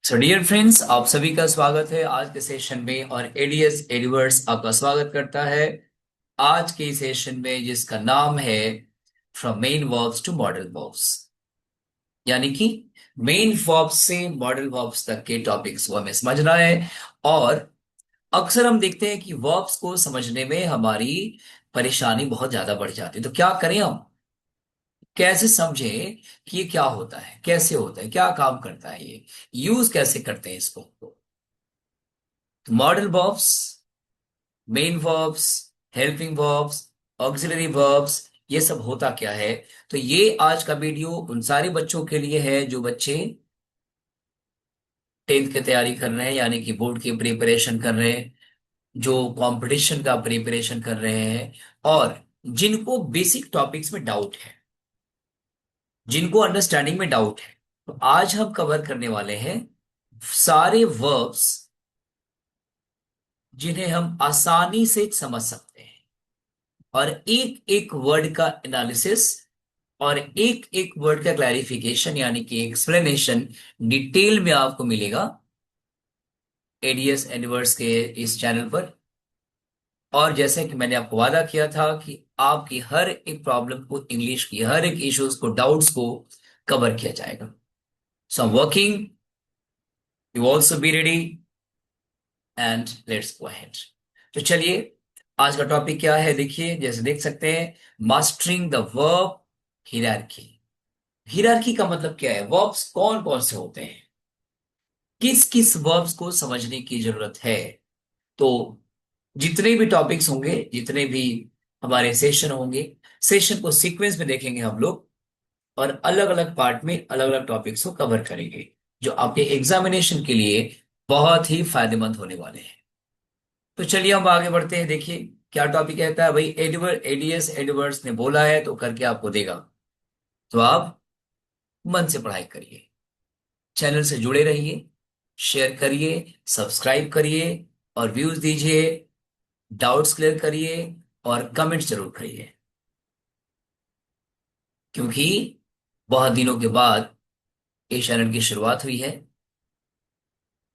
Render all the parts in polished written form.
So dear friends, आप सभी का स्वागत है आज के सेशन में। और एडीएस एडवर्ड्स आपका स्वागत करता है आज के सेशन में, जिसका नाम है from main verbs to modal verbs. यानी कि मेन वर्ब्स से मॉडल वर्ब्स तक के टॉपिक्स को हमें समझना है। और अक्सर हम देखते हैं कि वर्ब्स को समझने में हमारी परेशानी बहुत ज्यादा बढ़ जाती है। तो क्या करें हम? कैसे समझें कि ये क्या होता है, कैसे होता है, क्या काम करता है, ये यूज कैसे करते हैं इसको? Modal verbs, main verbs, helping verbs, auxiliary verbs, ये सब होता क्या है? तो ये आज का वीडियो उन सारे बच्चों के लिए है जो बच्चे 10th की तैयारी कर रहे हैं, यानी कि बोर्ड की प्रिपरेशन कर रहे हैं, जो कंपटीशन का प्रिपरेशन कर रहे हैं, और जिनको बेसिक टॉपिक्स में डाउट है, जिनको अंडरस्टैंडिंग में डाउट है। तो आज हम कवर करने वाले हैं सारे वर्ब्स जिन्हें हम आसानी से समझ सकते हैं, और एक एक वर्ड का एनालिसिस और एक एक वर्ड का क्लैरिफिकेशन, यानी कि एक्सप्लेनेशन डिटेल में आपको मिलेगा एडीएस एडवर्ड्स के इस चैनल पर। और जैसे कि मैंने आपको वादा किया था कि आपकी हर एक प्रॉब्लम को, इंग्लिश की हर एक इश्यूज को, डाउट्स को कवर किया जाएगा। So I am working, you also be ready, and let's go ahead. तो चलिए, आज का टॉपिक क्या है देखिए, जैसे देख सकते हैं, mastering the verb hierarchy. Hierarchy का मतलब क्या है? वर्ब्स कौन कौन से होते हैं, किस किस वर्ब्स को समझने की जरूरत है? तो जितने भी टॉपिक्स होंगे, जितने भी हमारे सेशन होंगे, सेशन को सीक्वेंस में देखेंगे हम लोग, और अलग अलग पार्ट में अलग अलग टॉपिक्स को कवर करेंगे, जो आपके एग्जामिनेशन के लिए बहुत ही फायदेमंद होने वाले हैं। तो चलिए हम आगे बढ़ते हैं। देखिए क्या टॉपिक कहता है भाई, एडीएस एडवर्ड्स ने बोला है तो करके आपको देगा। तो आप मन से पढ़ाई करिए, चैनल से जुड़े रहिए, शेयर करिए, सब्सक्राइब करिए, और व्यूज दीजिए, डाउट्स क्लियर करिए, और कमेंट्स जरूर करिए, क्योंकि बहुत दिनों के बाद इस चैनल की शुरुआत हुई है।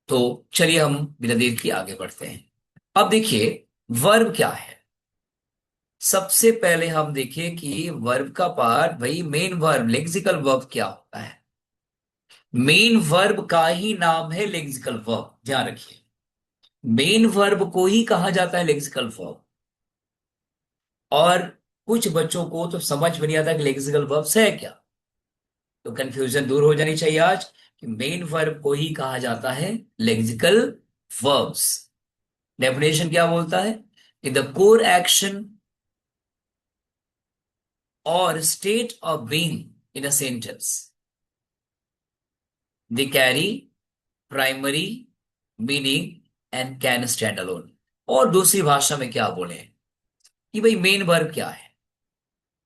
तो चलिए हम बिना देर के आगे बढ़ते हैं। अब देखिए, वर्ब क्या है। सबसे पहले हम देखें कि वर्ब का पार्ट, भाई मेन वर्ब, लेक्सिकल वर्ब क्या होता है। मेन वर्ब का ही नाम है लेक्सिकल वर्ब, ध्यान रखिए। मेन वर्ब को ही कहा जाता है लेक्सिकल वर्ब। और कुछ बच्चों को तो समझ में नहीं आता कि लेक्सिकल वर्ब्स है क्या। तो कंफ्यूजन दूर हो जानी चाहिए आज, कि मेन वर्ब को ही कहा जाता है लेक्सिकल वर्ब्स। डेफिनेशन क्या बोलता है कि द कोर एक्शन और state of being in a sentence, they carry primary meaning and can stand alone. और दूसरी भाषा में क्या बोले कि भाई मेन वर्ब क्या है,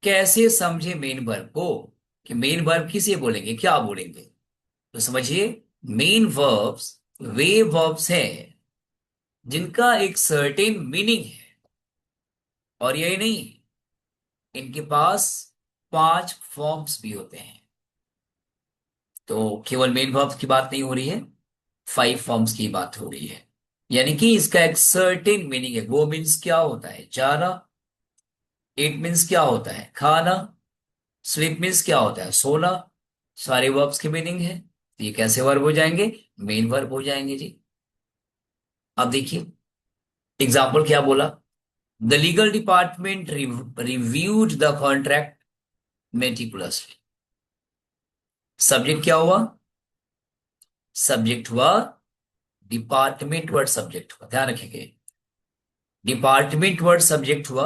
कैसे समझे मेन वर्ब को, कि मेन वर्ब किसे बोलेंगे, क्या बोलेंगे। तो समझिए, मेन वर्ब्स वे वर्ब्स हैं जिनका एक सर्टेन मीनिंग है। और यही नहीं, इनके पास 5 फॉर्म्स भी होते हैं। तो केवल मेन वर्ब्स की बात नहीं हो रही है, 5 फॉर्म्स की बात हो रही है। यानी कि इसका एक सर्टेन मीनिंग है। वो मीन्स क्या होता है? जाना। इट मीन्स क्या होता है? खाना। स्लीप मीन्स क्या होता है? सोना। सारे वर्ब्स की मीनिंग है। तो ये कैसे वर्ब हो जाएंगे? मेन वर्ब हो जाएंगे जी। अब देखिए एग्जाम्पल क्या बोला। The legal department reviewed the contract meticulously. Subject क्या हुआ? सब्जेक्ट हुआ डिपार्टमेंट, वर्ड सब्जेक्ट हुआ, ध्यान रखेंगे। डिपार्टमेंट वर्ड सब्जेक्ट हुआ।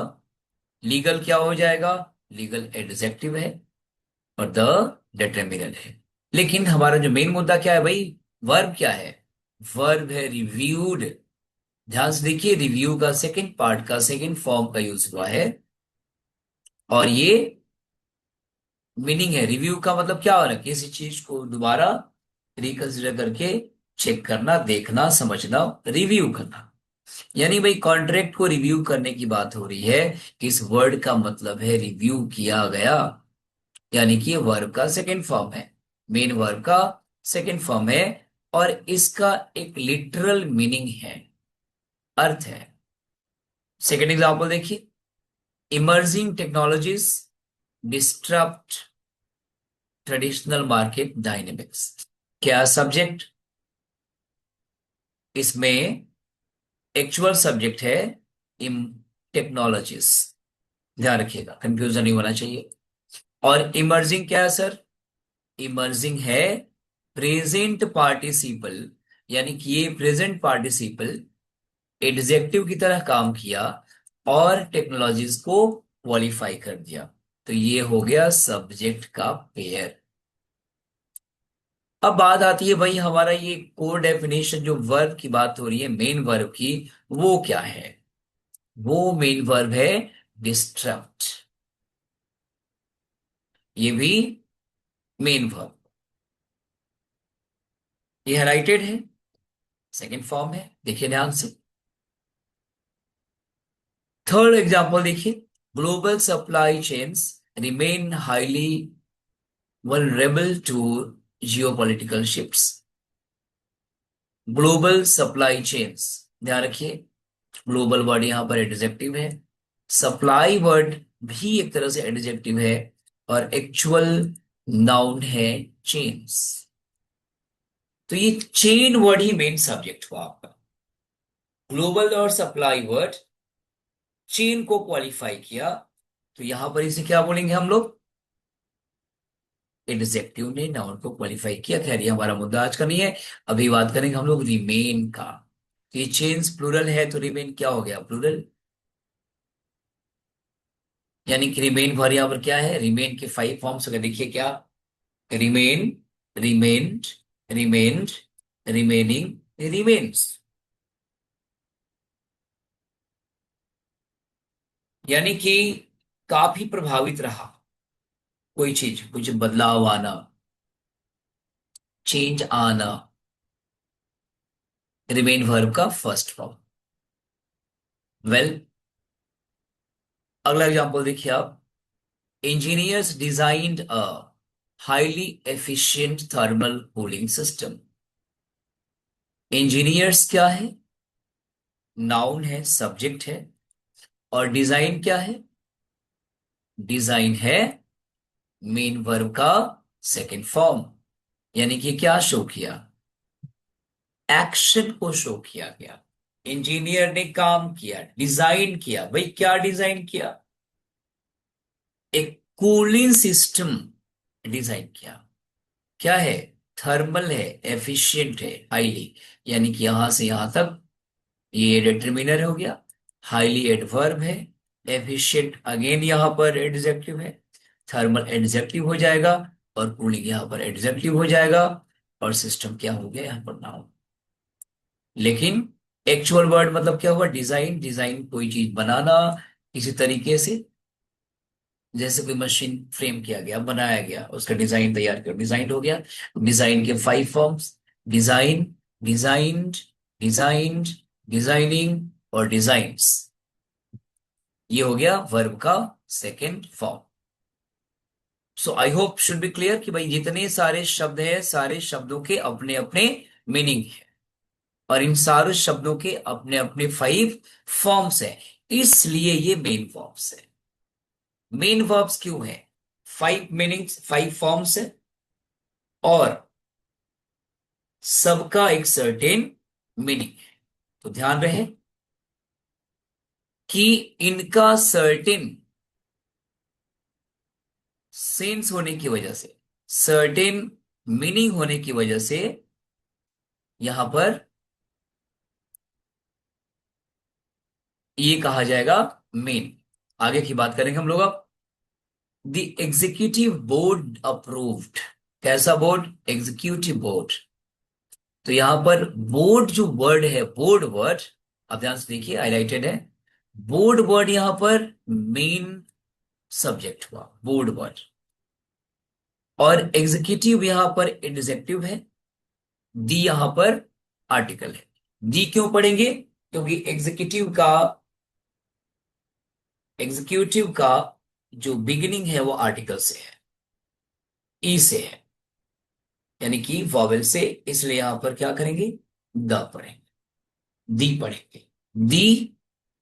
लीगल क्या हो जाएगा? लीगल एडजेक्टिव है, और द डिटरमिनर है। लेकिन हमारा जो मेन मुद्दा क्या है भाई, वर्ब क्या है? वर्ब है रिव्यूड। ध्यान से देखिए, रिव्यू का सेकंड पार्ट का सेकंड फॉर्म का यूज हुआ है। और ये मीनिंग है। रिव्यू का मतलब क्या हो रहा है? किसी चीज को दोबारा रिकंसिडर करके चेक करना, देखना, समझना, रिव्यू करना। यानी भाई कॉन्ट्रैक्ट को रिव्यू करने की बात हो रही है। इस वर्ड का मतलब है रिव्यू किया गया। यानी कि वर्ब का सेकंड फॉर्म है, मेन वर्ब का सेकंड फॉर्म है और इसका एक लिटरल मीनिंग है, अर्थ है। सेकेंड एग्जाम्पल देखिए, emerging technologies disrupt traditional market dynamics. क्या सब्जेक्ट इसमें? एक्चुअल सब्जेक्ट है इन टेक्नोलॉजीज, ध्यान रखिएगा, कंफ्यूजन नहीं होना चाहिए। और इमर्जिंग क्या है सर? इमर्जिंग है प्रेजेंट पार्टिसिपल, यानी कि ये प्रेजेंट पार्टिसिपल एडजेक्टिव की तरह काम किया और टेक्नोलॉजीज को क्वालिफाई कर दिया, तो ये हो गया सब्जेक्ट का पेयर। अब बात आती है भाई, हमारा ये कोर डेफिनेशन जो वर्ब की बात हो रही है, मेन वर्ब की, वो क्या है? वो मेन वर्ब है डिस्ट्रप्ट। ये भी मेन वर्ब, ये हाइलाइटेड है, सेकंड फॉर्म है, देखिए ध्यान से। थर्ड एग्जांपल देखिए, global supply chains remain highly vulnerable to geopolitical shifts। Global supply chains, ध्यान रखिए, ग्लोबल वर्ड यहां पर एडजेक्टिव है, सप्लाई वर्ड भी एक तरह से एडजेक्टिव है, और एक्चुअल नाउन है चेन्स। तो ये चेन वर्ड ही मेन सब्जेक्ट हुआ आपका। ग्लोबल और सप्लाई वर्ड चेन को क्वालिफाई किया, तो यहां पर इसे क्या बोलेंगे हम लोग? एडजेक्टिव ने नाउन को क्वालिफाई किया। खैर ये हमारा मुद्दा आज का नहीं है, अभी बात करेंगे हम लोग रिमेन का। तो ये चेन्स प्लूरल है, तो रिमेन क्या हो गया? प्लूरल। यानी कि रिमेन भर यहां पर क्या है? रिमेन के 5 फॉर्म्स हो गए, देखिए क्या? Remain, remained, remained, remaining, remains. यानी कि काफी प्रभावित रहा कोई चीज, कुछ बदलाव आना, चेंज आना, रिमेन वर्ब का फर्स्ट फॉर्म। वेल, अगला एग्जांपल देखिए आप, engineers designed a highly efficient thermal cooling system। Engineers क्या है? नाउन है, सब्जेक्ट है, और डिजाइन क्या है? डिजाइन है मेन वर्ब का सेकंड फॉर्म। यानी कि क्या शो किया? एक्शन को शो किया गया। इंजीनियर ने काम किया, डिजाइन किया। भाई क्या डिजाइन किया? एक कूलिंग सिस्टम डिजाइन किया। क्या है? थर्मल है, एफिशिएंट है, हाईली, यानी कि यहां से यहां तक ये डिटरमिनर हो गया, हाईली एडवर्ब है, एफिशिएंट अगेन यहां पर एडजेक्टिव है, थर्मल एडजेक्टिव हो जाएगा, और कूलिंग यहां पर एडजेक्टिव हो जाएगा, और सिस्टम क्या हो गया यहां पर? नाउन। लेकिन एक्चुअल वर्ड मतलब क्या हुआ? डिजाइन। डिजाइन कोई चीज बनाना किसी तरीके से, जैसे कोई मशीन फ्रेम किया गया, बनाया गया, उसका डिजाइन तैयार किया, डिजाइन हो गया। डिजाइन के 5 forms, design, designed, designed, designing, और डिजाइन्स। ये हो गया वर्ब का second form. So I hope should be clear कि भाई जितने सारे शब्द हैं, सारे शब्दों के अपने अपने मीनिंग है, और इन सारे शब्दों के अपने अपने 5 फॉर्म्स हैं, इसलिए ये मेन फॉर्म्स है। मेन वर्ब्स क्यों है? 5 मीनिंग्स, 5 फॉर्म्स है, और सबका एक सर्टेन मीनिंग है। तो ध्यान रहे कि इनका सर्टेन सेंस होने की वजह से, सर्टेन मीनिंग होने की वजह से, यहां पर ये कहा जाएगा मेन। आगे की बात करेंगे हम लोग अब। The executive board approved. कैसा बोर्ड? Executive board. तो यहां पर बोर्ड जो वर्ड है, बोर्ड वर्ड, अब ध्यान से देखिए, हाईलाइटेड है। बोर्ड वर्ड यहां पर मेन सब्जेक्ट हुआ, बोर्ड वर्ड, और एग्जीक्यूटिव यहां पर एडजेक्टिव है, दी यहां पर आर्टिकल है। दी क्यों पढ़ेंगे? क्योंकि एग्जीक्यूटिव का जो बिगिनिंग है वो आर्टिकल से है, ई से है। यानी कि वॉवेल से, इसलिए यहां पर क्या करेंगे, द पढ़ेंगे, दी पढ़ेंगे, दी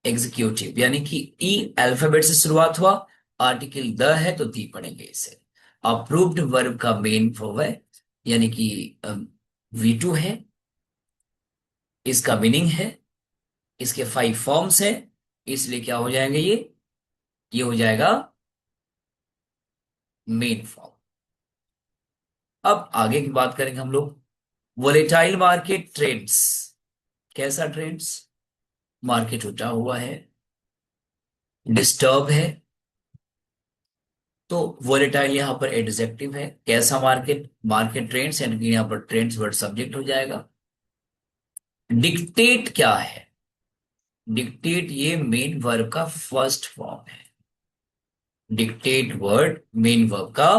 एग्जीक्यूटिव, यानी कि ई अल्फाबेट से शुरुआत हुआ, आर्टिकल द है तो दी पढ़ेंगे इसे। अप्रूव्ड वर्ब का मेन वर्ब है, यानी कि V2 है, इसका मीनिंग है, इसके 5 फॉर्म्स है, इसलिए क्या हो जाएंगे ये हो जाएगा मेन फॉर्म। अब आगे की बात करेंगे हम लोग, वोलेटाइल मार्केट ट्रेंड्स। कैसा ट्रेंड्स, मार्केट उठा हुआ है, डिस्टर्ब है, तो वोलेटाइल यहां पर एडजेक्टिव है। कैसा मार्केट, मार्केट ट्रेंड्स, यानी कि यहां पर ट्रेंड्स वर्ड सब्जेक्ट हो जाएगा। डिक्टेट क्या है, डिक्टेट ये मेन वर्ब का फर्स्ट फॉर्म है। डिक्टेट वर्ड मेन वर्ब का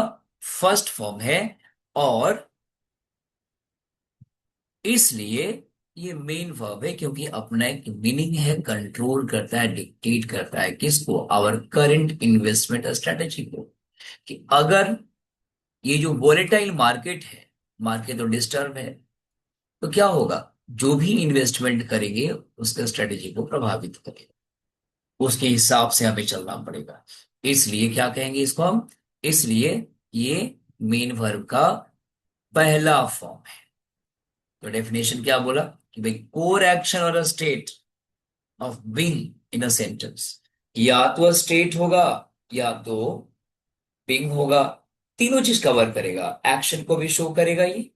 फर्स्ट फॉर्म है, और इसलिए ये मेन वर्ब है क्योंकि अपना एक मीनिंग है, कंट्रोल करता है, डिक्टेट करता है किसको, आवर करंट इन्वेस्टमेंट स्ट्रेटेजी को। कि अगर ये जो वोलेटाइल मार्केट है, मार्केट तो डिस्टर्ब है, तो क्या होगा, जो भी इन्वेस्टमेंट करेंगे उसका स्ट्रेटेजी को प्रभावित करेगा, उसके हिसाब से हमें चलना पड़ेगा। इसलिए क्या कहेंगे इसको हम, इसलिए ये मेन वर्ब का पहला फॉर्म है। तो डेफिनेशन क्या बोला कि भाई कोर एक्शन और state of being in a sentence, या तो स्टेट होगा या तो बीइंग होगा, तीनों चीज कवर करेगा। एक्शन को भी शो करेगा ये,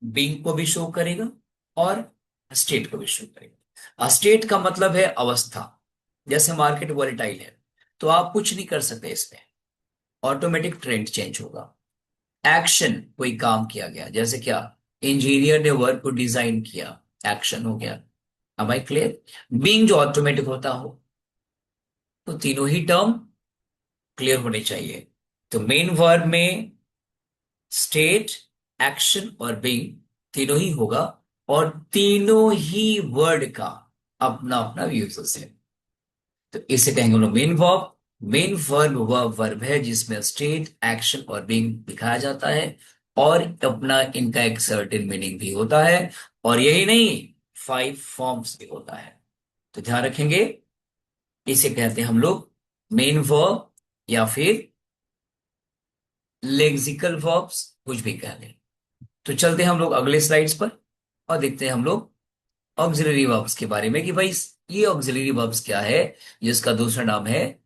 बीइंग को भी शो करेगा, और स्टेट को भी शो करेगा। स्टेट का मतलब है अवस्था, जैसे मार्केट वॉलेटाइल है तो आप कुछ नहीं कर सकते इसमें, ऑटोमेटिक ट्रेंड चेंज होगा। एक्शन, कोई काम किया गया, जैसे क्या, इंजीनियर ने वर्क को डिजाइन किया, एक्शन हो गया। अब आई क्लियर, बीइंग जो ऑटोमेटिक होता हो, तो तीनों ही टर्म क्लियर होने चाहिए। तो मेन वर्ब में स्टेट, एक्शन और बीइंग तीनों ही होगा, और तीनों ही वर्ड का अपना अपना यूजेस है। तो इसे कहेंगे हम लोग मेन वर्ब। मेन वर्ब वह वर्ब है जिसमें स्टेट, एक्शन और बीइंग दिखाया जाता है, और अपना इनका एक सर्टेन मीनिंग भी होता है, और यही नहीं, 5 फॉर्म्स भी होता है। तो ध्यान रखेंगे, इसे कहते हैं हम लोग मेन वर्ब, या फिर लेक्सिकल वर्ब्स, कुछ भी कह लें। तो चलते हैं हम लोग अगले स्लाइड्स पर, और देखते हैं हम लोग ऑक्सिलरी वर्ब्स के बारे में, कि भाई ये ऑक्सिलरी वर्ब्स क्या है, जिसका दूसरा नाम है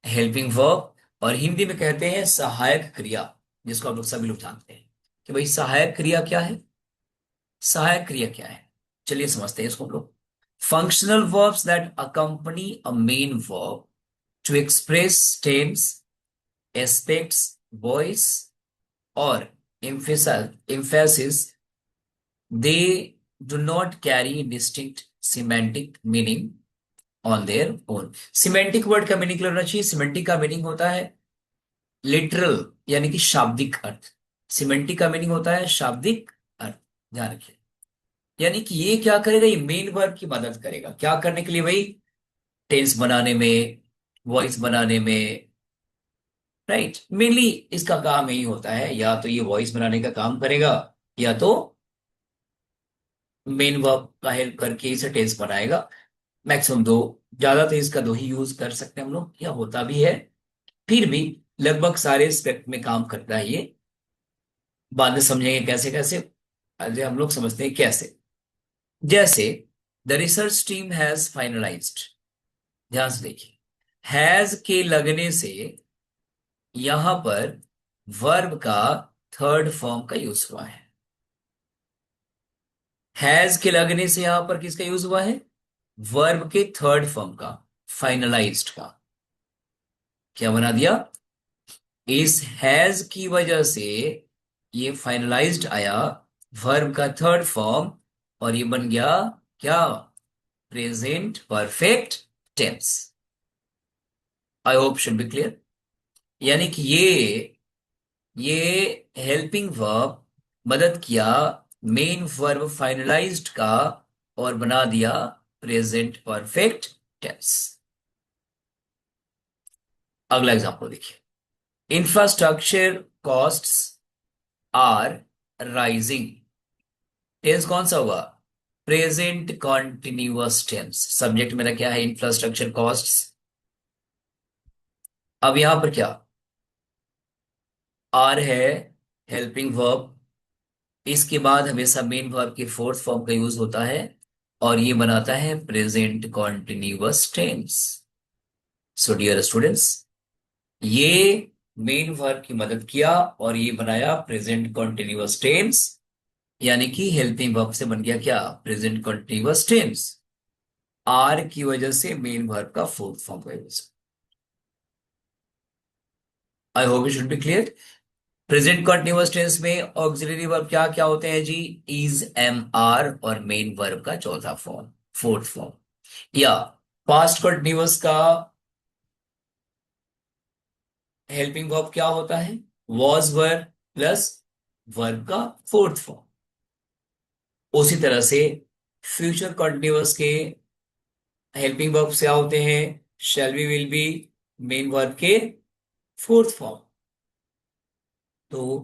हेल्पिंग वर्ब, और हिंदी में कहते हैं सहायक क्रिया, जिसको आप लोग सभी लोग जानते हैं। कि भाई सहायक क्रिया क्या है, सहायक क्रिया क्या है, चलिए समझते हैं इसको हम लोग। Functional verbs that accompany a main verb to express tense, aspects, voice और emphasis, they do not carry distinct semantic meaning on their own। Semantic word का मीनिंग लेना चाहिए, सिमेंटिक का मीनिंग होता है लिटरल, यानी कि शाब्दिक अर्थ। सिमेंटिक का मीनिंग होता है शाब्दिक अर्थ, ध्यान रखिए। यानी कि ये क्या करेगा, ये मेन वर्ब की मदद करेगा, क्या करने के लिए भाई, टेंस बनाने में, वॉइस बनाने में, राइट। मेनली इसका काम यही होता है, या तो ये वॉइस बनाने का काम करेगा, या तो मेन वर्ब का हेल्प करके इसे टेंस बनाएगा। मैक्सिमम दो, ज्यादा तो इसका दो ही यूज कर सकते हैं हम लोग, या होता भी है, फिर भी लगभग सारे एस्पेक्ट में काम करता है ये। बाद में समझेंगे कैसे कैसे, अरे हम लोग समझते हैं कैसे। जैसे the research team has finalised, ध्यान से देखिए, हैज के लगने से यहां पर वर्ब का थर्ड फॉर्म का यूज हुआ है। हैज के लगने से यहां पर किसका यूज हुआ है, वर्ब के थर्ड फॉर्म का, फाइनलाइज्ड का। क्या बना दिया, इस हैज की वजह से ये फाइनलाइज्ड आया, वर्ब का थर्ड फॉर्म, और ये बन गया क्या, present perfect tense. I hope should be clear. यानी कि ये हेल्पिंग वर्ब मदद किया मेन वर्ब फाइनलाइज्ड का, और बना दिया प्रेजेंट परफेक्ट टेंस। अगला एग्जांपल देखिए, infrastructure costs are rising. Tense कौन सा होगा? Present continuous tense. सब्जेक्ट मेरा क्या है? Infrastructure costs. अब यहां पर क्या? आर है हेल्पिंग वर्ब। इसके बाद हमेशा मेन वर्ब के फोर्थ फॉर्म का यूज होता है और ये बनाता है present continuous tense. So dear students, ये मेन वर्ब की मदद किया और ये बनाया प्रेजेंट कॉन्टिन्यूअस टेंस, यानी कि हेल्पिंग वर्ब से बन गया क्या? Present continuous tense. आर की वजह से मेन वर्ब का फोर्थ फॉर्म का use. I hope it should be clear. Present continuous tense में ऑक्सिलरी वर्ब क्या क्या होते हैं जी? इज, एम, आर और मेन वर्ब का चौथा फॉर्म, फोर्थ फॉर्म। या पास्ट कंटिन्यूअस का हेल्पिंग वर्ब क्या होता है? वॉज वर्ब प्लस वर्ब का फोर्थ फॉर्म। उसी तरह से फ्यूचर कंटिन्यूअस के हेल्पिंग वर्ब क्या होते हैं? Shall be, will B, main verb के फोर्थ फॉर्म। तो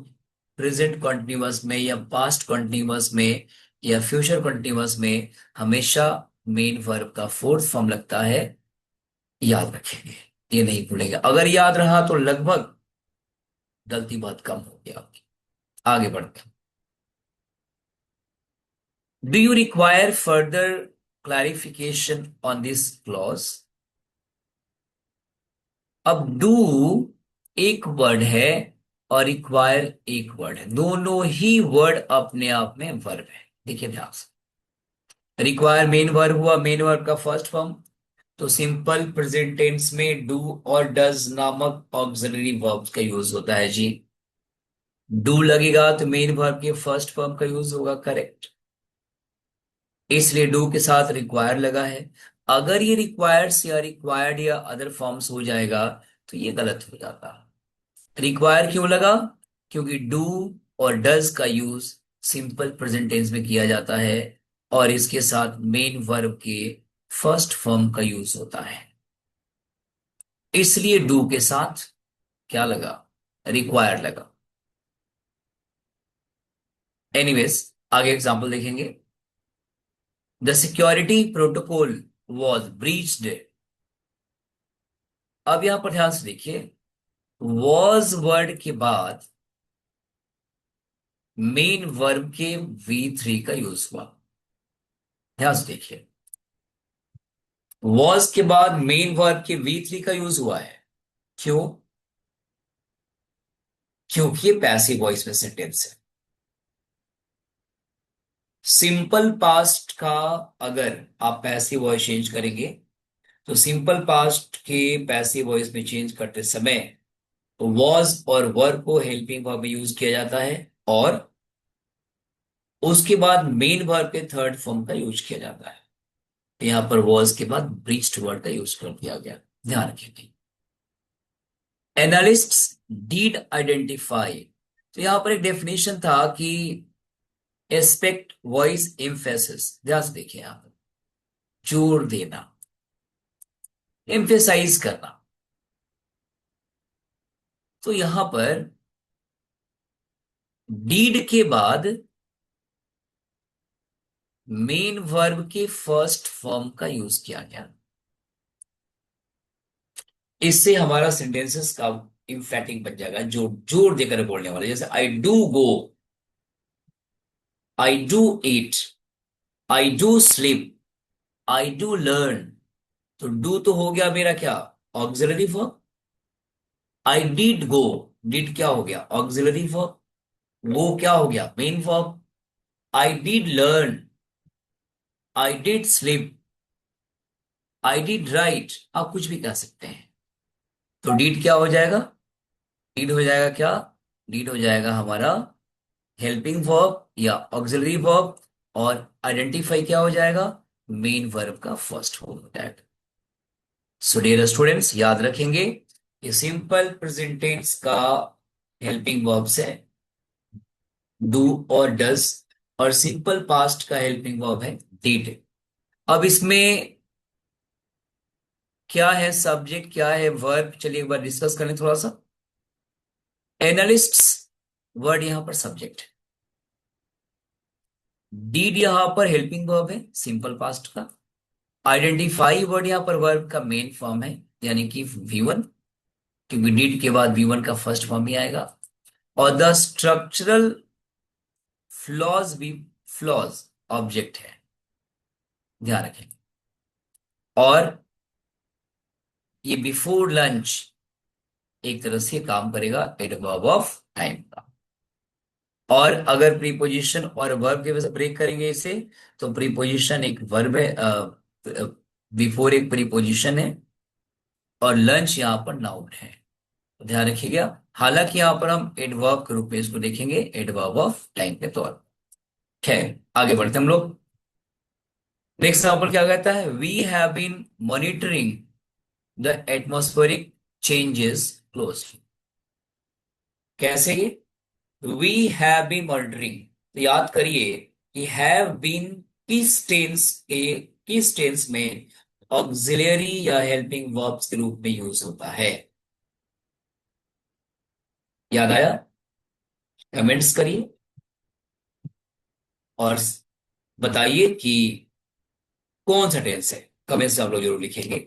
प्रेजेंट कॉन्टिन्यूअस में या पास्ट कॉन्टिन्यूअस में या फ्यूचर कॉन्टिन्यूअस में हमेशा मेन वर्ब का फोर्थ फॉर्म लगता है। याद रखेंगे, ये नहीं भूलेंगे। अगर याद रहा तो लगभग गलती बहुत कम होगी आपकी। आगे बढ़ते हैं। Do you require further clarification on this clause? अब डू एक वर्ड है और रिक्वायर एक वर्ड है, दोनों ही वर्ड अपने आप में वर्ब है। देखिए ध्यान से, रिक्वायर मेन वर्ब हुआ, मेन वर्ब का फर्स्ट फॉर्म। तो सिंपल प्रेजेंट टेंस में डू और डज नामक ऑक्सिलरी वर्ब का यूज होता है जी। डू लगेगा तो मेन वर्ब के फर्स्ट फॉर्म का यूज होगा, करेक्ट। इसलिए डू के साथ रिक्वायर लगा है। अगर ये रिक्वायर्स या रिक्वायर्ड या अदर फॉर्म्स हो जाएगा तो ये गलत हो जाता। रिक्वायर क्यों लगा? क्योंकि डू और डज का यूज सिंपल प्रेजेंट टेंस में किया जाता है और इसके साथ मेन वर्ब के फर्स्ट फॉर्म का यूज होता है। इसलिए डू के साथ क्या लगा? रिक्वायर लगा। एनीवेज, आगे एग्जांपल देखेंगे। The security protocol was breached. अब यहां पर ध्यान से देखिए, वॉज वर्ड के बाद मेन वर्ब के V3 का यूज हुआ। ध्यान से देखिए, वॉज के बाद मेन वर्ब के V3 का यूज हुआ है। क्यों? क्योंकि ये पैसिव वॉइस में सेंटेंस है। सिंपल पास्ट का अगर आप पैसिव वॉइस चेंज करेंगे तो सिंपल पास्ट के पैसिव वॉइस में चेंज करते समय वॉज और वर्ब को हेल्पिंग वर्ब में यूज किया जाता है और उसके बाद मेन वर्ब के थर्ड फॉर्म का यूज किया जाता है। यहां पर वॉज के बाद ब्रीच्ड वर्ड का यूज कर दिया गया। ध्यान रखिए। एनालिस्ट्स डिड आइडेंटिफाई, तो यहां पर एक डेफिनेशन था कि एस्पेक्ट वॉइस एम्फेसिस। ध्यान से देखिए, यहां पर जोर देना, एम्फेसाइज करना। तो यहां पर डीड के बाद मेन वर्ब के फर्स्ट फॉर्म का यूज किया गया। इससे हमारा सेंटेंसेस का इम्फेटिक बन जाएगा, जो जोर देकर बोलने वाले। जैसे I do go, I do eat, I do sleep, I do learn. तो डू तो हो गया मेरा क्या? Auxiliary verb. I did go, did क्या हो गया? Auxiliary verb. गो क्या हो गया? Main verb. I did learn, I did sleep, I did write. आप कुछ भी कह सकते हैं। तो डीड क्या हो जाएगा? डीड हो जाएगा क्या? डीड हो जाएगा हमारा हेल्पिंग वर्ब या ऑक्सिलरी वर्ब और आइडेंटिफाई क्या हो जाएगा? मेन वर्ब का फर्स्ट फॉर्म हो जाएगा। सो डियर स्टूडेंट्स, याद रखेंगे ये सिंपल प्रेजेंट टेंस का हेल्पिंग वर्ब्स है डू और डज, और सिंपल पास्ट का हेल्पिंग वर्ब है डिड। अब इसमें क्या है सब्जेक्ट, क्या है वर्ब, चलिए एक बार डिस्कस करें थोड़ा सा। एनालिस्ट्स वर्ड यहां पर सब्जेक्ट है। डीड यहां पर हेल्पिंग वर्ब है सिंपल पास्ट का। आइडेंटिफाई वर्ड यहां पर वर्ब का मेन फॉर्म है, यानी कि V1, क्योंकि डीड के बाद V1 का फर्स्ट फॉर्म ही आएगा। और द स्ट्रक्चरल फ्लॉज भी फ्लॉज ऑब्जेक्ट है, ध्यान रखें। और ये बिफोर लंच एक तरह से काम करेगा एट वर्ब ऑफ टाइम का। और अगर प्रीपोजिशन और वर्ब के वजह से ब्रेक करेंगे इसे, तो प्रीपोजिशन एक वर्ब है, बिफोर एक प्रीपोजिशन है, और लंच यहाँ पर नाउन है। तो ध्यान रखिएगा। हालांकि यहाँ पर हम एडवर्ब के रूप में इसको देखेंगे, एडवर्ब ऑफ टाइम के तौर पर। खैर, आगे बढ़ते हैं हम लोग। नेक्स्ट एग्जाम्पल क्या कहता है, we have been monitoring the atmospheric changes closely. कैसे? वी हैव बीन मॉनिटरिंग, तो याद करिए कि हैव बीन किस टेंस में ऑक्सिलरी या हेल्पिंग वर्ब्स के रूप में यूज होता है? याद आया? कमेंट्स करिए और बताइए कि कौन सा टेंस है। कमेंट्स में आप लोग जरूर लिखेंगे।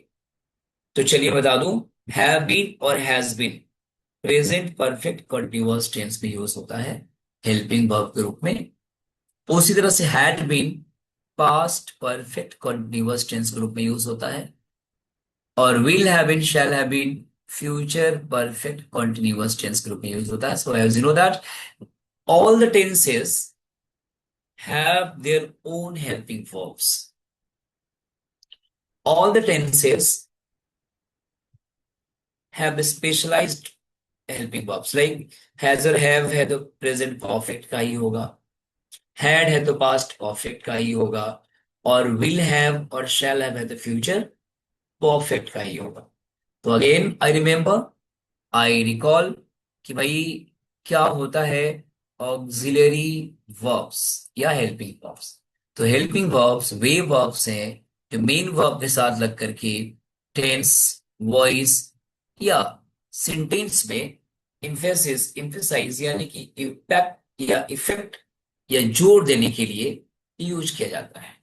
तो चलिए बता दूं, हैव बीन और has been present perfect continuous tense में यूज होता है हेल्पिंग वर्ब के रूप में। उसी तरह से had been past perfect continuous tense के रूप में यूज होता है। और will have been, shall have been future perfect continuous tense के रूप में यूज होता है। So as you know that all the tenses have their own helping verbs. All the tenses have specialized helping verbs. Like has or have है तो present perfect का ही होगा, had है तो past perfect का ही होगा, और will have और shall have है तो future perfect का ही होगा। तो again I remember, I recall कि भाई क्या होता है ऑक्सिलरी वर्ब्स या हेल्पिंग वर्ब्स। तो हेल्पिंग वर्ब्स वे वर्ब्स हैं जो मेन वर्ब के साथ लग करके टेंस, वॉइस या सेंटेंस में इम्फेसिस, इम्फेसाइज यानी कि इम्पैक्ट या इफेक्ट या जोर देने के लिए यूज किया जाता है।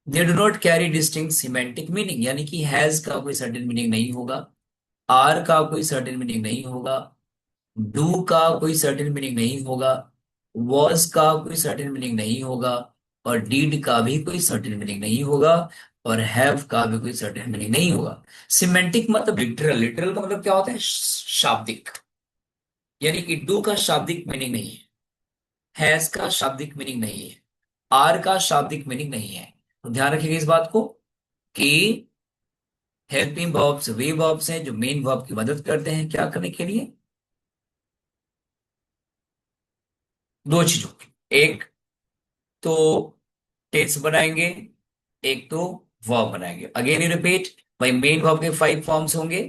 They do not carry distinct semantic meaning, यानी कि हैज का कोई सर्टेन मीनिंग नहीं होगा, आर का कोई सर्टेन मीनिंग नहीं होगा, डू का कोई सर्टेन मीनिंग नहीं होगा, वॉज का कोई सर्टेन मीनिंग नहीं होगा, और डीड का भी कोई सर्टेन मीनिंग नहीं होगा, और हैव का भी कोई सर्टेन मीनिंग नहीं होगा। सिमेंटिक मतलब लिटरल, लिटरल का मतलब क्या होता है? शाब्दिक। यानी कि डू का शाब्दिक मीनिंग नहीं है, हैज का शाब्दिक मीनिंग नहीं है, आर का शाब्दिक मीनिंग नहीं है। तो ध्यान रखिएगा इस बात को कि हेल्पिंग वर्ब्स वे वर्ब्स हैं जो मेन वर्ब की मदद करते हैं क्या करने के लिए? दो चीजों की, एक तो टेंस बनाएंगे, एक तो वर्ब बनाएंगे। अगेन यू रिपीट, भाई मेन वर्ब के 5 फॉर्म्स होंगे,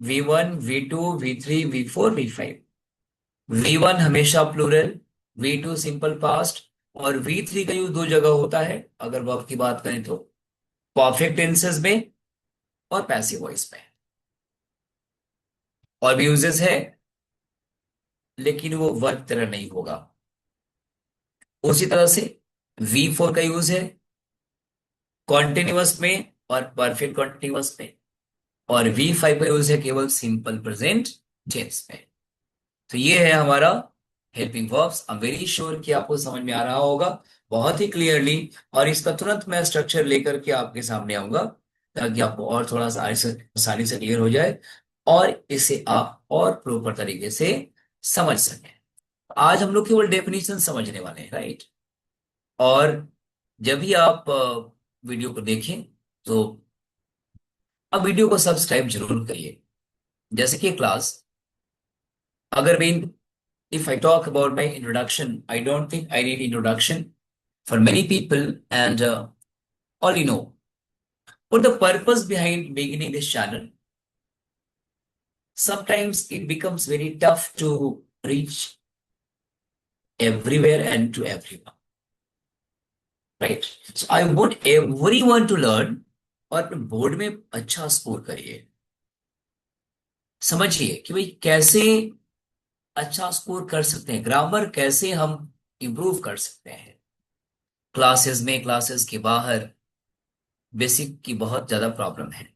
V1, V2, V3, V4, V5। V1 हमेशा प्लूरल, V2 सिंपल पास्ट, और V3 का यूज दो जगह होता है अगर वर्ब की बात करें तो, परफेक्ट टेंसेस में और पैसिव वॉइस में। और भी यूजेस है लेकिन वो वर्ब तरह नहीं होगा। उसी तरह से V4 का यूज है कॉन्टिन्यूअस में और परफेक्ट कॉन्टिन्यूअस में, और V5 का यूज है केवल सिंपल प्रेजेंट टेंस में। तो ये है हमारा helping verbs. I am very sure कि आपको समझ में आ रहा होगा बहुत ही क्लियरली, और इसका तुरंत मैं स्ट्रक्चर लेकर के आपके सामने आऊंगा ताकि आपको और थोड़ा सा आसानी से क्लियर हो जाए और इसे आप और प्रॉपर तरीके से समझ सकें। आज हम लोग केवल डेफिनेशन समझने वाले हैं, राइट? और जब भी आप वीडियो को देखें तो अब वीडियो को सब्सक्राइब जरूर करिए। जैसे कि क्लास, अगर मैं if I talk about my introduction, I don't think I need introduction for many people, and all you know. But the purpose behind beginning this channel, sometimes it becomes very tough to reach everywhere and to everyone, right? So I want everyone to learn और अपने board में अच्छा score करिए। समझिए कि भाई कैसे अच्छा स्कोर कर सकते हैं, ग्रामर कैसे हम इम्प्रूव कर सकते हैं, क्लासेस में, क्लासेस के बाहर बेसिक की बहुत ज्यादा प्रॉब्लम है।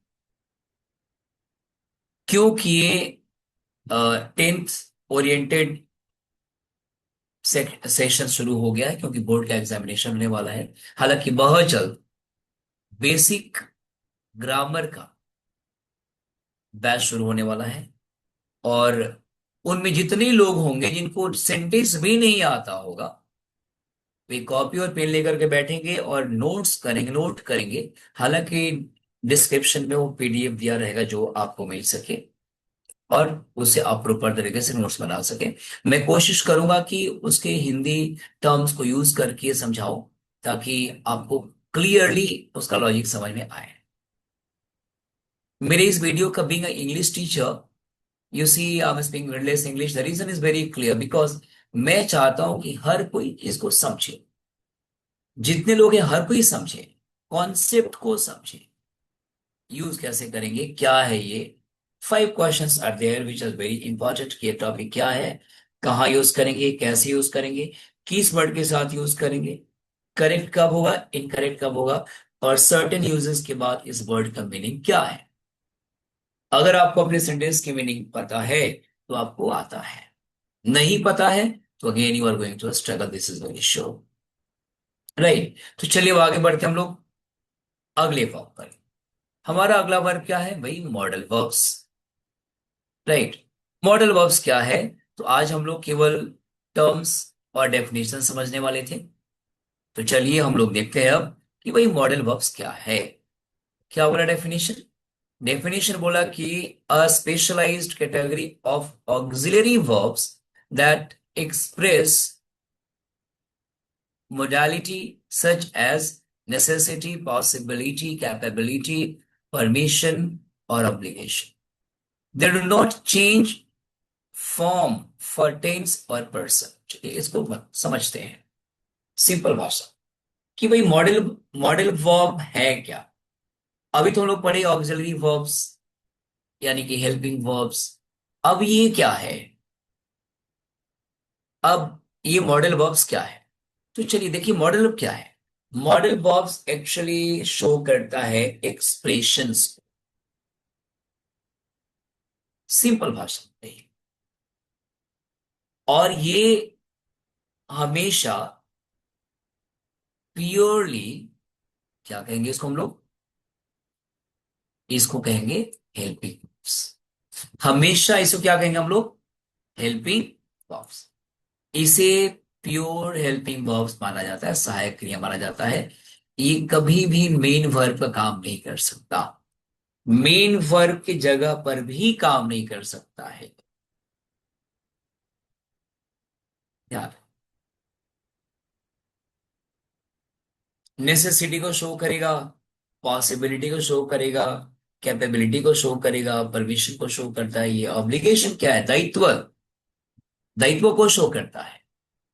क्योंकि ये 10th ओरिएंटेड सेशन शुरू हो गया है, क्योंकि बोर्ड का एग्जामिनेशन होने वाला है। हालांकि बहुत जल्द बेसिक ग्रामर का बैच शुरू होने वाला है, और उनमें जितने लोग होंगे जिनको सेंटेंस भी नहीं आता होगा, वे कॉपी और पेन लेकर के बैठेंगे और नोट्स करेंगे, नोट करेंगे। हालांकि डिस्क्रिप्शन में वो पीडीएफ दिया रहेगा जो आपको मिल सके, और उससे आप प्रॉपर तरीके से नोट्स बना सके। मैं कोशिश करूंगा कि उसके हिंदी टर्म्स को यूज करके समझाऊं, ताकि आपको क्लियरली उसका लॉजिक समझ में आए। मेरे इस वीडियो का being English teacher, you see I am speaking less English, the reason is very clear, because मैं चाहता हूं कि हर कोई इसको समझे, जितने लोग हैं हर कोई समझे, कॉन्सेप्ट को समझे, यूज कैसे करेंगे, क्या है ये। 5 questions are there which are very important, कि ये टॉपिक क्या है, कहाँ यूज करेंगे, कैसे यूज करेंगे, किस वर्ड के साथ यूज करेंगे, करेक्ट कब होगा, इनकरेक्ट कब होगा, और सर्टेन यूजेस के बाद इस वर्ड का मीनिंग क्या है। अगर आपको अपने सेंटेंस की मीनिंग पता है तो आपको आता है, नहीं पता है तो again you are going to struggle, this is very sure. Right, तो चलिए अब आगे बढ़ते हैं हम लोग अगले वर्ब पर। हमारा अगला वर्ब क्या है भाई, modal verbs. Right, modal verbs क्या है, तो आज हम लोग केवल टर्म्स और डेफिनेशन समझने वाले थे। तो चलिए हम लोग देखते हैं अब कि भाई मॉडल वर्ब्स क्या है। क्या बोला डेफिनेशन? डेफिनेशन बोला कि a specialised category of auxiliary verbs that express modality such as necessity, possibility, capability, permission, or obligation. They do not change form for tense or person. चलिए इसको समझते हैं सिंपल भाषा, कि भाई मॉडल मॉडल वर्ब है क्या। अभी तो हम लोग पढ़े ऑक्सिलरी वर्ब्स, यानी कि हेल्पिंग वर्ब्स। अब ये क्या है, अब ये मॉडल वर्ब्स क्या है। तो चलिए देखिए मॉडल वर्ब क्या है। मॉडल वर्ब्स एक्चुअली शो करता है एक्सप्रेशंस, सिंपल भाषा में। और ये हमेशा प्योरली, क्या कहेंगे इसको हम लोग, इसको कहेंगे हेल्पिंग वर्ब्स। हमेशा इसको क्या कहेंगे हम लोग, हेल्पिंग वर्ब्स। इसे प्योर हेल्पिंग वर्ब्स माना जाता है, सहायक क्रिया माना जाता है। ये कभी भी मेन वर्ब का काम नहीं कर सकता, मेन वर्ब की जगह पर भी काम नहीं कर सकता है। यार, नेसेसिटी को शो करेगा, पॉसिबिलिटी को शो करेगा, कैपेबिलिटी को शो करेगा, परमिशन को शो करता है। ये ऑब्लिगेशन क्या है, दायित्व, दायित्व को शो करता है।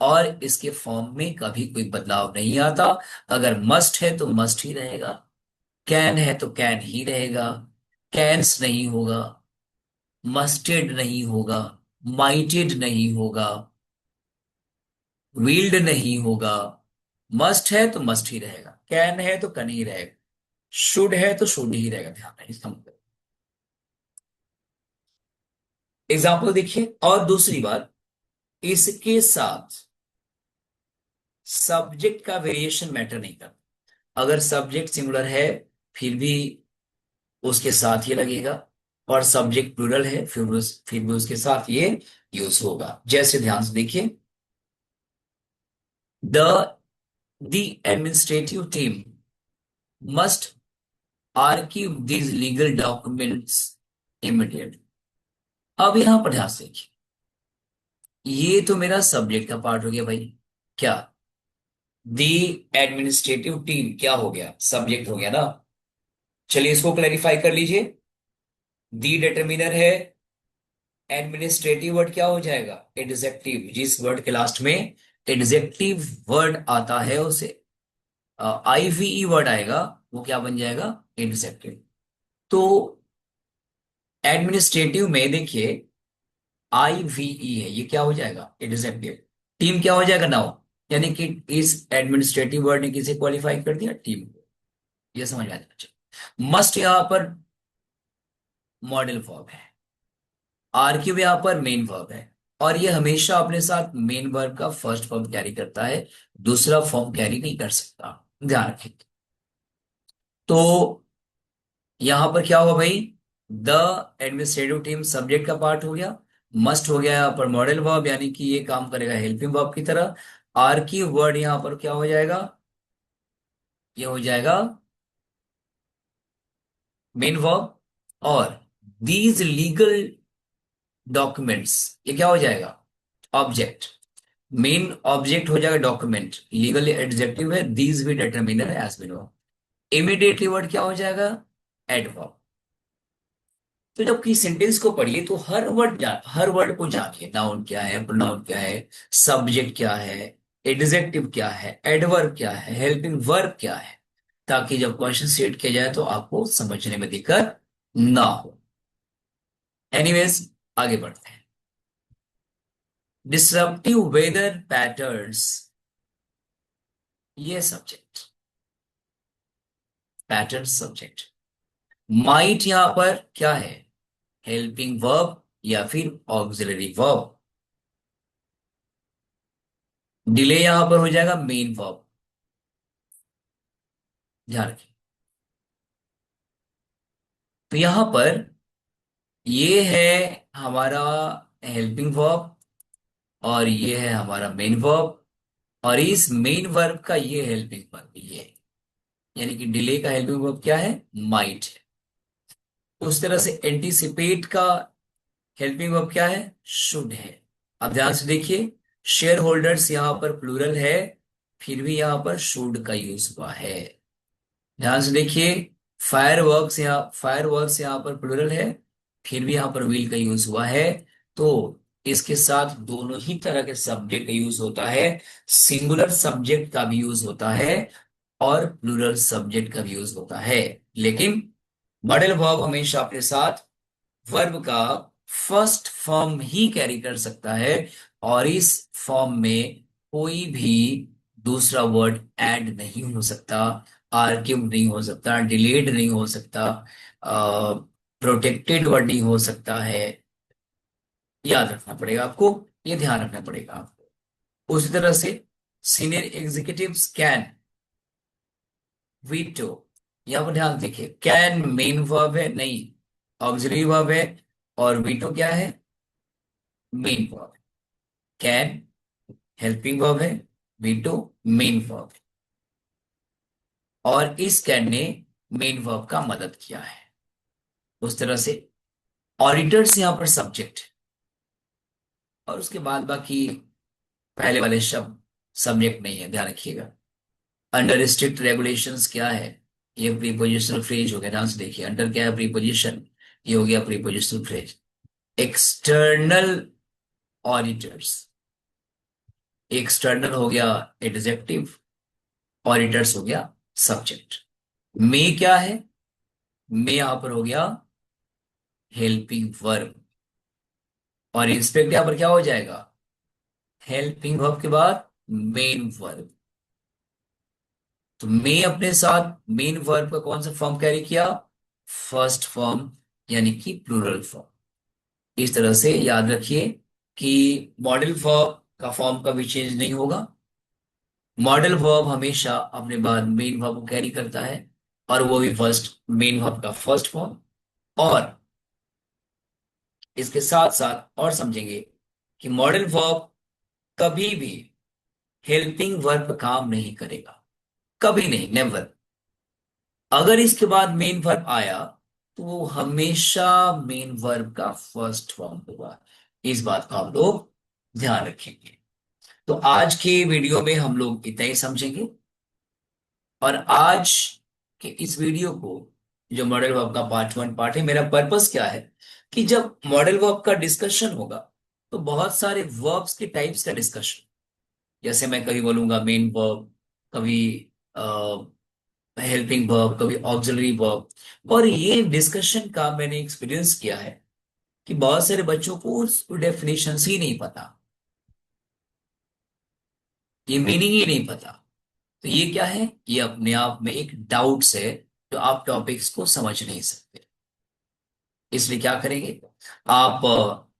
और इसके फॉर्म में कभी कोई बदलाव नहीं आता। अगर मस्ट है तो मस्ट ही रहेगा, कैन है तो कैन ही रहेगा, कैंस नहीं होगा, मस्टेड नहीं होगा, माइटेड नहीं होगा, विल्ड नहीं होगा। मस्ट है तो मस्ट ही रहेगा, कैन है तो कैन ही रहेगा, शुड है तो शुड ही रहेगा। ध्यान है इसका मतलब। एग्जाम्पल देखिए, और दूसरी बात, इसके साथ सब्जेक्ट का वेरिएशन मैटर नहीं करता। अगर सब्जेक्ट सिंगुलर है फिर भी उसके साथ ये लगेगा, और सब्जेक्ट प्लूरल है फिर भी उसके साथ ये यूज होगा। जैसे ध्यान से देखिए, the the administrative team must archive these legal documents immediate. अब यहां पर ध्यान से देखिए, ये तो मेरा सब्जेक्ट का पार्ट हो गया भाई। क्या, दी एडमिनिस्ट्रेटिव टीम क्या हो गया, सब्जेक्ट हो गया ना। चलिए इसको क्लैरिफाई कर लीजिए। दी डिटरमिनर है, एडमिनिस्ट्रेटिव वर्ड क्या हो जाएगा, एडजेक्टिव। जिस वर्ड के लास्ट में एडजेक्टिव वर्ड आता है उसे आईवीई वर्ड आएगा, वो क्या बन जाएगा, एडजेक्टिव। तो एडमिनिस्ट्रेटिव में देखिए, IVE है, ये क्या हो जाएगा? It is adjective. टीम क्या हो जाएगा? नाउन। यानी कि इस एडमिनिस्ट्रेटिव वर्ड ने किसे क्वालिफाई कर दिया? टीम को। ये समझ में आ जाए। मस्ट यहां पर मॉडल वर्ब है। आर्क्यू यहां पर मेन वर्ब है। और ये हमेशा अपने साथ मेन वर्ब का फर्स्ट फॉर्म कैरी करता है, दूसरा फॉर्म कैरी नहीं कर सकता। ध्यान रखें। तो यहां पर क्या हुआ भाई? द एडमिनिस्ट्रेटिव टीम सब्जेक्ट का पार्ट हो गया। मस्ट हो गया यहाँ पर मॉडल वर्ब, यानी कि ये काम करेगा हेल्पिंग वर्ब की तरह। आर की वर्ड यहां पर क्या हो जाएगा? ये हो जाएगा मेन वर्ब। और दीज लीगल डॉक्यूमेंट्स, ये क्या हो जाएगा? ऑब्जेक्ट। मेन ऑब्जेक्ट हो जाएगा डॉक्यूमेंट, लीगल एडजेक्टिव है, दीज भी डिटरमिनर है एज बिलो। इमीडिएटली वर्ड क्या हो जाएगा? एडवर्ब। तो जब किसी सेंटेंस को पढ़िए तो हर वर्ड को जानिए। नाउन क्या है, प्रोनाउन क्या है, सब्जेक्ट क्या है, एडजेक्टिव क्या है, एडवर्ब क्या है, हेल्पिंग वर्ब क्या है, ताकि जब क्वेश्चन सेट किया जाए तो आपको समझने में दिक्कत ना हो। एनीवेज, आगे बढ़ते हैं। डिसरप्टिव वेदर पैटर्न्स, ये सब्जेक्ट, पैटर्न सब्जेक्ट। माइट यहां पर क्या है? हेल्पिंग वर्ब या फिर ऑक्सिलरी वर्ब। डिले यहां पर हो जाएगा मेन वर्ब। ध्यान रखिए। तो यहां पर ये है हमारा हेल्पिंग वर्ब, और ये है हमारा मेन वर्ब, और इस मेन वर्ब का ये हेल्पिंग वर्ब ये है। यानी कि डिले का हेल्पिंग वर्ब क्या है? माइट है। उस तरह से एंटीसिपेट का हेल्पिंग वर्ब क्या है? शुड है। अब ध्यान से देखिए, शेयर होल्डर्स यहां पर प्लूरल है, फिर भी यहां पर शुड का यूज हुआ है। ध्यान से देखिए, फायर वर्क्स यहाँ पर प्लूरल है, फिर भी यहाँ पर विल का यूज हुआ है। तो इसके साथ दोनों ही तरह के सब्जेक्ट का यूज होता है। सिंगुलर सब्जेक्ट का भी यूज होता है और प्लूरल सब्जेक्ट का भी यूज होता है। लेकिन मॉडल वर्ब हमेशा अपने साथ वर्ब का फर्स्ट फॉर्म ही कैरी कर सकता है, और इस फॉर्म में कोई भी दूसरा वर्ड ऐड नहीं हो सकता, आर्ग्यू नहीं हो सकता, डिलेड नहीं हो सकता, प्रोटेक्टेड वर्ड नहीं हो सकता है। याद रखना पड़ेगा आपको, ये ध्यान रखना पड़ेगा आपको। उसी तरह से सीनियर एग्जीक्यूटिव्स कैन वीटो, यहां पर ध्यान देखिए, कैन मेन वर्ब है नहीं, ऑक्सिलरी वर्ब है, और वीटो क्या है? Main verb. Can helping verb है, वीटो मेन वर्ब है। और इस कैन ने मेन वर्ब का मदद किया है। उस तरह से ऑडिटर्स यहां पर सब्जेक्ट है, और उसके बाद बाकी पहले वाले शब्द सब्जेक्ट नहीं है, ध्यान रखिएगा। अंडर स्ट्रिक्ट रेगुलेशंस क्या है? ये प्रीपोजिशनल फ्रेज हो गया। ध्यान से देखिए, अंडर क्या है? प्रीपोजिशन, ये हो गया prepositional phrase. External auditors, external हो गया एडजेक्टिव, ऑडिटर्स हो गया सब्जेक्ट। मे क्या है? मे यहां पर हो गया हेल्पिंग वर्ब, और इंस्पेक्ट यहां पर क्या हो जाएगा? हेल्पिंग वर्ब के बाद मेन वर्ब। तो मे अपने साथ मेन वर्ब का कौन सा फॉर्म कैरी किया? फर्स्ट फॉर्म, यानी कि प्लूरल फॉर्म। इस तरह से याद रखिए कि मॉडल वर्ब का फॉर्म कभी चेंज नहीं होगा। मॉडल वर्ब हमेशा अपने बाद मेन वर्ब को कैरी करता है, और वो भी फर्स्ट मेन वर्ब का फर्स्ट फॉर्म। और इसके साथ साथ और समझेंगे कि मॉडल वर्ब कभी भी हेल्पिंग वर्ब काम नहीं करेगा, कभी नहीं, नेवर। अगर इसके बाद मेन वर्ब आया तो वो हमेशा मेन वर्ब का फर्स्ट फॉर्म होगा। इस बात का आप लोग ध्यान रखेंगे। तो आज के वीडियो में हम लोग इतना ही समझेंगे। और आज के इस वीडियो को, जो मॉडल वर्ब का पार्ट 1 पार्ट है, मेरा पर्पस क्या है कि जब मॉडल वर्ब का डिस्कशन होगा तो बहुत सारे वर्ब्स के टाइप्स का डिस्कशन, जैसे मैं कभी बोलूंगा मेन वर्ब, कभी हेल्पिंग वर्ब, कभी ऑक्सिलरी वर्ब, और ये डिस्कशन का मैंने एक्सपीरियंस किया है। कि बहुत सारे बच्चों को डेफिनेशन ही नहीं पता, ये मीनिंग ही नहीं पता। तो ये क्या है, ये अपने आप में एक डाउट्स है, जो आप टॉपिक्स को समझ नहीं सकते। इसलिए क्या करेंगे आप,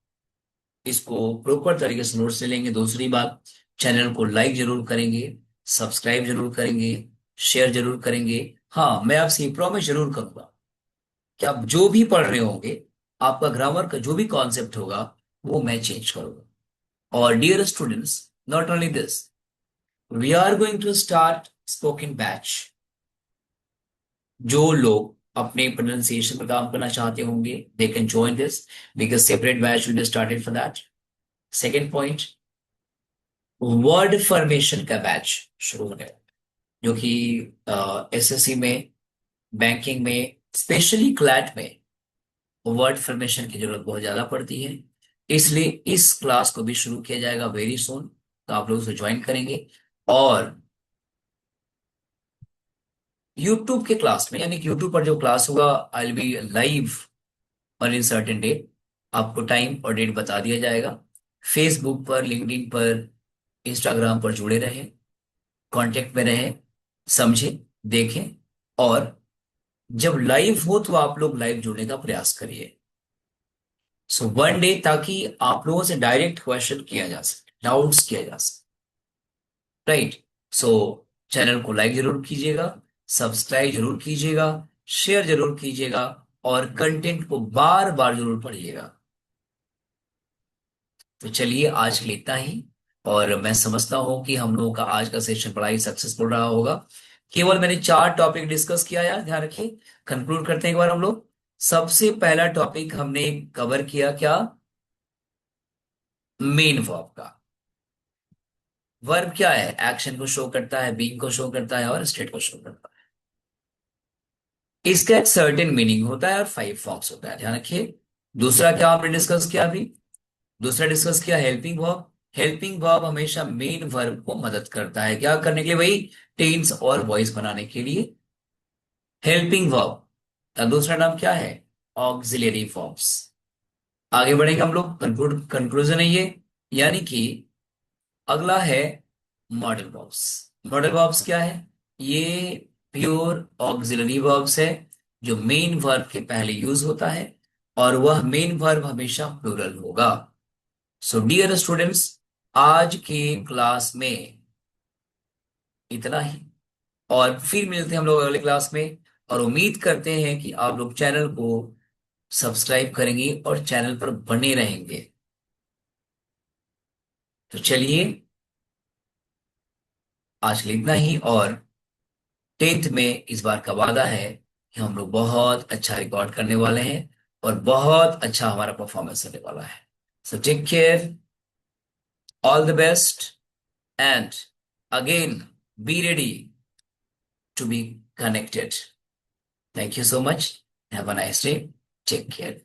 इसको प्रॉपर तरीके से नोट्स ले लेंगे। दूसरी बात, चैनल को लाइक जरूर करेंगे, सब्सक्राइब जरूर करेंगे, शेयर जरूर करेंगे। हाँ, मैं आपसे प्रॉमिस जरूर करूंगा कि आप जो भी पढ़ रहे होंगे, आपका ग्रामर का जो भी कॉन्सेप्ट होगा, वो मैं चेंज करूंगा। और dear students, not only this, we are going to start spoken batch. जो लोग अपने प्रोनाउंसिएशन पर काम करना चाहते होंगे, they can join this, because separate batch will be started for that. Second point, word formation का बैच शुरू होने वाला है, जो कि एसएससी में, बैंकिंग में, स्पेशली क्लैट में वर्ड फॉर्मेशन की जरूरत बहुत ज्यादा पड़ती है। इसलिए इस क्लास को भी शुरू किया जाएगा वेरी सुन, तो आप लोग उसे ज्वाइन करेंगे। और यूट्यूब के क्लास में, यानी कि यूट्यूब पर जो क्लास होगा, I will be live on in certain date, आपको टाइम और डेट बता दिया जाएगा। फेसबुक पर, लिंक्डइन पर, इंस्टाग्राम पर जुड़े रहें, कांटेक्ट में रहें, समझें, देखें। और जब लाइव हो तो आप लोग लाइव जुड़ने का प्रयास करिए। सो वन डे, ताकि आप लोगों से डायरेक्ट क्वेश्चन किया जा सके, डाउट्स किया जा सके, राइट। सो चैनल को लाइक जरूर कीजिएगा, सब्सक्राइब जरूर कीजिएगा, शेयर जरूर कीजिएगा, और कंटेंट को बार बार जरूर पढ़िएगा। तो चलिए, आज के लिए इतना ही। और मैं समझता हूं कि हम लोगों का आज का सेशन बड़ा ही सक्सेसफुल रहा होगा। केवल मैंने 4 टॉपिक डिस्कस किया, यार ध्यान रखिए। कंक्लूड करते हैं एक बार हम लोग। सबसे पहला टॉपिक हमने कवर किया क्या, मेन वर्ब का। वर्ब क्या है, एक्शन को शो करता है, बीइंग को शो करता है, और स्टेट को शो करता है। इसका एक सर्टेन मीनिंग होता है और 5 फॉर्म्स होता है, ध्यान रखिए। दूसरा क्या आपने डिस्कस किया अभी, दूसरा डिस्कस किया हेल्पिंग वर्ब। हेल्पिंग वर्ब हमेशा मेन वर्ब को मदद करता है, क्या करने के लिए भाई, टेंस और वॉइस बनाने के लिए हेल्पिंग वर्ब। का दूसरा नाम क्या है, ऑक्सिलरी वर्ब्स। आगे बढ़ेंगे हम लोग, कंक्लूजन है ये, यानी कि अगला है मॉडल वर्ब्स। मॉडल वर्ब्स क्या है, ये प्योर ऑक्सिलरी वर्ब्स है, जो मेन वर्ब के पहले यूज होता है, और वह मेन वर्ब हमेशा प्लूरल होगा। सो डियर स्टूडेंट्स, आज के क्लास में इतना ही, और फिर मिलते हैं हम लोग अगले क्लास में। और उम्मीद करते हैं कि आप लोग चैनल को सब्सक्राइब करेंगे और चैनल पर बने रहेंगे। तो चलिए, आज के लिए इतना ही। और 10th में इस बार का वादा है कि हम लोग बहुत अच्छा रिकॉर्ड करने वाले हैं, और बहुत अच्छा हमारा परफॉर्मेंस होने वाला है। So take care, all the best, and again be ready to be connected. Thank you so much. Have a nice day. Take care.